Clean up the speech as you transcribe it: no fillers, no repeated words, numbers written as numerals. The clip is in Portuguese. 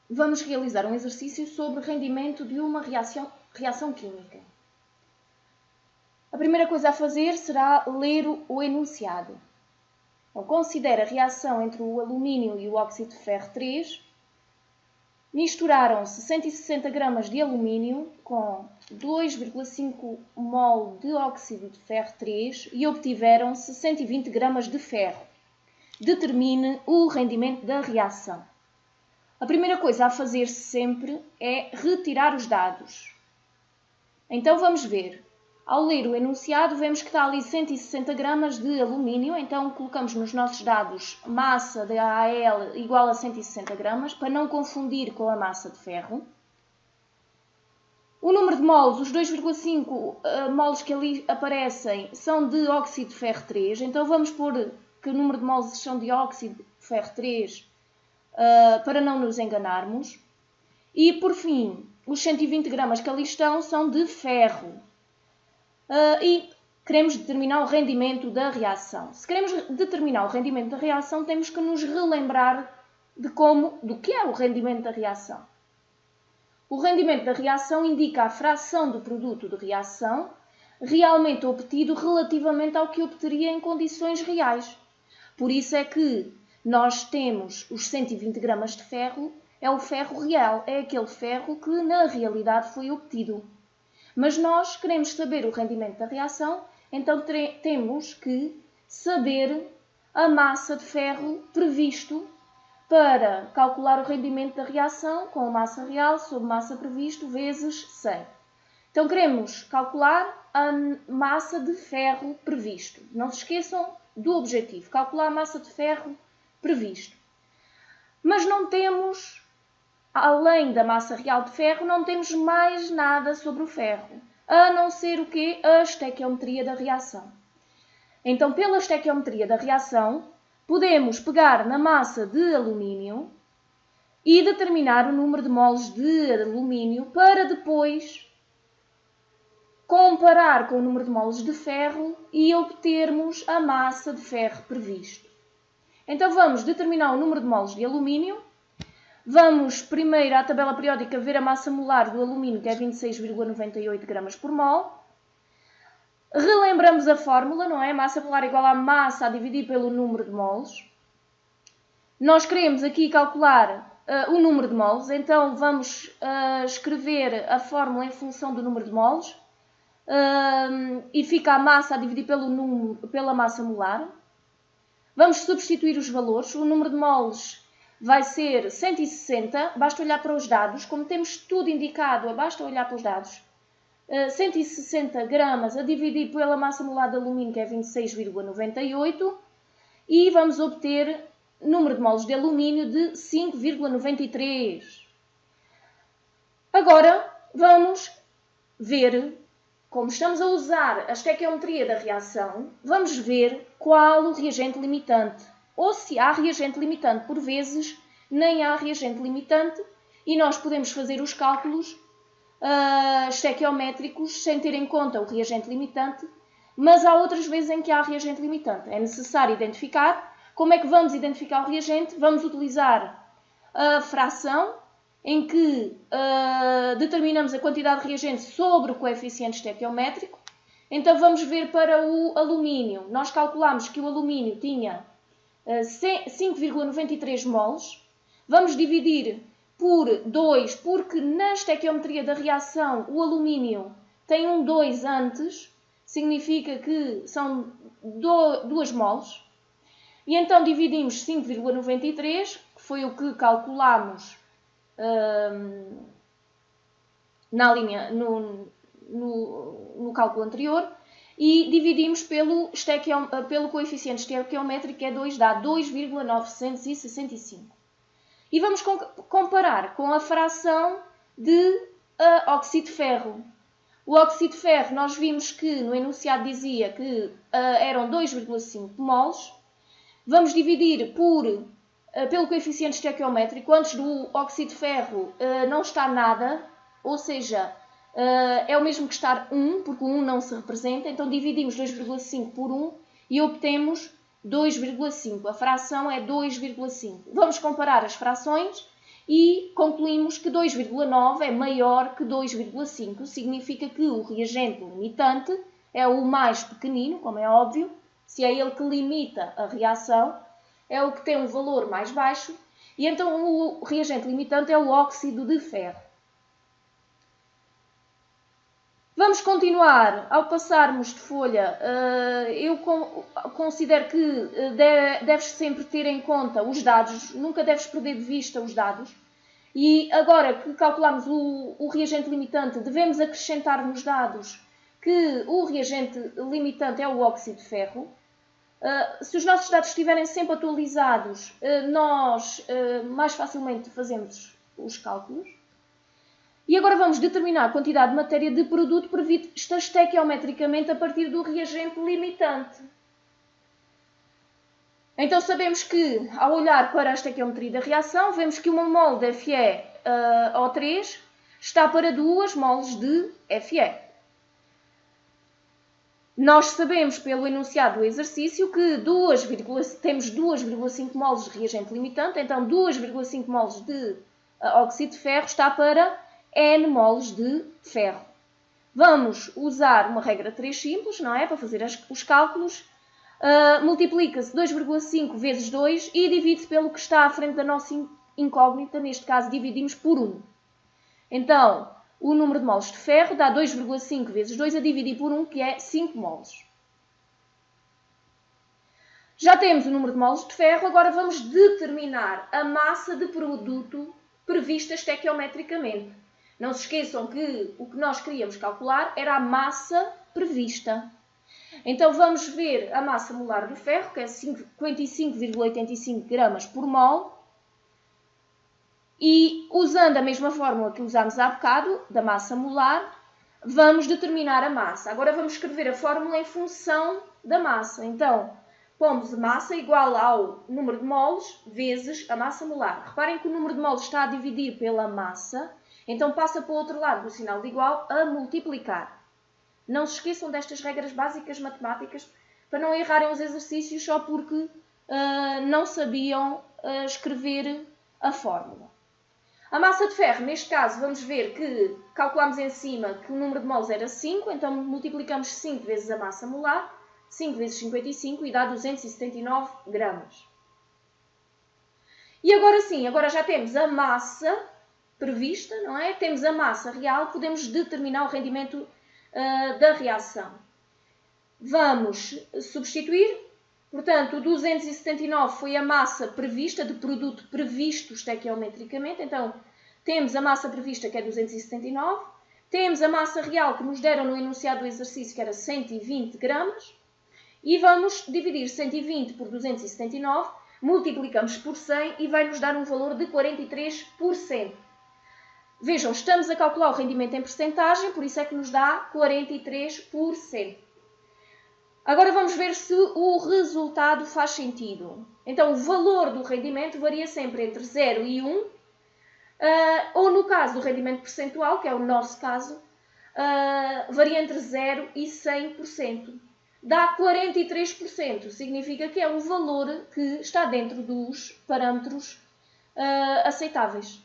vamos realizar um exercício sobre rendimento de uma reação química. A primeira coisa a fazer será ler o enunciado. Então, considera a reação entre o alumínio e o óxido de ferro 3. Misturaram-se 160 gramas de alumínio com 2,5 mol de óxido de ferro 3 e obtiveram-se 120 gramas de ferro. Determine o rendimento da reação. A primeira coisa a fazer sempre é retirar os dados. Então vamos ver. Ao ler o enunciado, vemos que está ali 160 gramas de alumínio, então colocamos nos nossos dados massa de AL igual a 160 gramas, para não confundir com a massa de ferro. O número de mols, os 2,5 mols que ali aparecem, são de óxido de ferro 3, então vamos pôr que o número de mols são de óxido de ferro 3, para não nos enganarmos. E, por fim, os 120 gramas que ali estão são de ferro. E queremos determinar o rendimento da reação. Se queremos determinar o rendimento da reação, temos que nos relembrar do que é o rendimento da reação. O rendimento da reação indica a fração do produto de reação realmente obtido relativamente ao que obteria em condições reais. Por isso é que nós temos os 120 gramas de ferro, é o ferro real, é aquele ferro que na realidade foi obtido. Mas nós queremos saber o rendimento da reação, então temos que saber a massa de ferro previsto para calcular o rendimento da reação com a massa real sobre massa previsto vezes 100. Então queremos calcular a massa de ferro previsto. Não se esqueçam do objetivo, calcular a massa de ferro previsto. Mas não temos... Além da massa real de ferro, não temos mais nada sobre o ferro, a não ser o quê? A estequiometria da reação. Então, pela estequiometria da reação, podemos pegar na massa de alumínio e determinar o número de mols de alumínio para depois comparar com o número de mols de ferro e obtermos a massa de ferro previsto. Então, vamos determinar o número de mols de alumínio. Vamos primeiro à tabela periódica ver a massa molar do alumínio, que é 26,98 gramas por mol. Relembramos a fórmula, não é? Massa molar igual a massa a dividir pelo número de mols. Nós queremos aqui calcular o número de mols, então vamos escrever a fórmula em função do número de mols. E fica a massa a dividir pela massa molar. Vamos substituir os valores. O número de mols vai ser 160, basta olhar para os dados, como temos tudo indicado, basta olhar para os dados. 160 gramas a dividir pela massa molar de alumínio, que é 26,98, e vamos obter número de mols de alumínio de 5,93. Agora vamos ver, como estamos a usar a estequiometria da reação, vamos ver qual o reagente limitante. Ou se há reagente limitante, por vezes nem há reagente limitante e nós podemos fazer os cálculos estequiométricos sem ter em conta o reagente limitante, mas há outras vezes em que há reagente limitante. É necessário identificar. Como é que vamos identificar o reagente? Vamos utilizar a fração em que determinamos a quantidade de reagente sobre o coeficiente estequiométrico. Então vamos ver para o alumínio. Nós calculamos que o alumínio tinha 5,93 mols. Vamos dividir por 2, porque na estequiometria da reação o alumínio tem um 2 antes, significa que são 2 mols. E então dividimos 5,93, que foi o que calculámos no cálculo anterior, e dividimos pelo coeficiente estequiométrico, que é 2, dá 2,965. E vamos comparar com a fração de óxido de ferro. O óxido de ferro, nós vimos que no enunciado dizia que eram 2,5 mols. Vamos dividir pelo coeficiente estequiométrico. Antes do óxido de ferro não está nada, ou seja, é o mesmo que estar 1, porque o 1 não se representa, então dividimos 2,5 por 1 e obtemos 2,5. A fração é 2,5. Vamos comparar as frações e concluímos que 2,9 é maior que 2,5. Significa que o reagente limitante é o mais pequenino, como é óbvio, se é ele que limita a reação, é o que tem um valor mais baixo, e então o reagente limitante é o óxido de ferro. Vamos continuar. Ao passarmos de folha, eu considero que deves sempre ter em conta os dados, nunca deves perder de vista os dados. E agora que calculamos o reagente limitante, devemos acrescentar nos dados que o reagente limitante é o óxido de ferro. Se os nossos dados estiverem sempre atualizados, nós mais facilmente fazemos os cálculos. E agora vamos determinar a quantidade de matéria de produto prevista estequiometricamente a partir do reagente limitante. Então sabemos que, ao olhar para a estequiometria da reação, vemos que 1 mol de FeO3 está para 2 moles de Fe. Nós sabemos pelo enunciado do exercício que temos 2,5 moles de reagente limitante, então 2,5 moles de óxido de ferro está para N moles de ferro. Vamos usar uma regra 3 simples, não é? Para fazer os cálculos. Multiplica-se 2,5 vezes 2 e divide-se pelo que está à frente da nossa incógnita. Neste caso, dividimos por 1. Então, o número de moles de ferro dá 2,5 vezes 2 a dividir por 1, que é 5 moles. Já temos o número de moles de ferro, agora vamos determinar a massa de produto prevista estequiometricamente. Não se esqueçam que o que nós queríamos calcular era a massa prevista. Então vamos ver a massa molar do ferro, que é 55,85 gramas por mol. E usando a mesma fórmula que usámos há bocado, da massa molar, vamos determinar a massa. Agora vamos escrever a fórmula em função da massa. Então, pomos a massa igual ao número de moles vezes a massa molar. Reparem que o número de moles está a dividir pela massa, então passa para o outro lado do sinal de igual a multiplicar. Não se esqueçam destas regras básicas matemáticas para não errarem os exercícios só porque não sabiam escrever a fórmula. A massa de ferro, neste caso, vamos ver que calculamos em cima que o número de moles era 5, então multiplicamos 5 vezes a massa molar, 5 vezes 55 e dá 279 gramas. E agora sim, agora já temos a massa prevista, não é? Temos a massa real, podemos determinar o rendimento da reação. Vamos substituir, portanto, o 279 foi a massa prevista, de produto previsto estequiometricamente, então temos a massa prevista que é 279, temos a massa real que nos deram no enunciado do exercício que era 120 gramas, e vamos dividir 120 por 279, multiplicamos por 100 e vai nos dar um valor de 43%. Vejam, estamos a calcular o rendimento em percentagem, por isso é que nos dá 43%. Agora vamos ver se o resultado faz sentido. Então, o valor do rendimento varia sempre entre 0 e 1, ou no caso do rendimento percentual, que é o nosso caso, varia entre 0 e 100%. Dá 43%, significa que é um valor que está dentro dos parâmetros aceitáveis.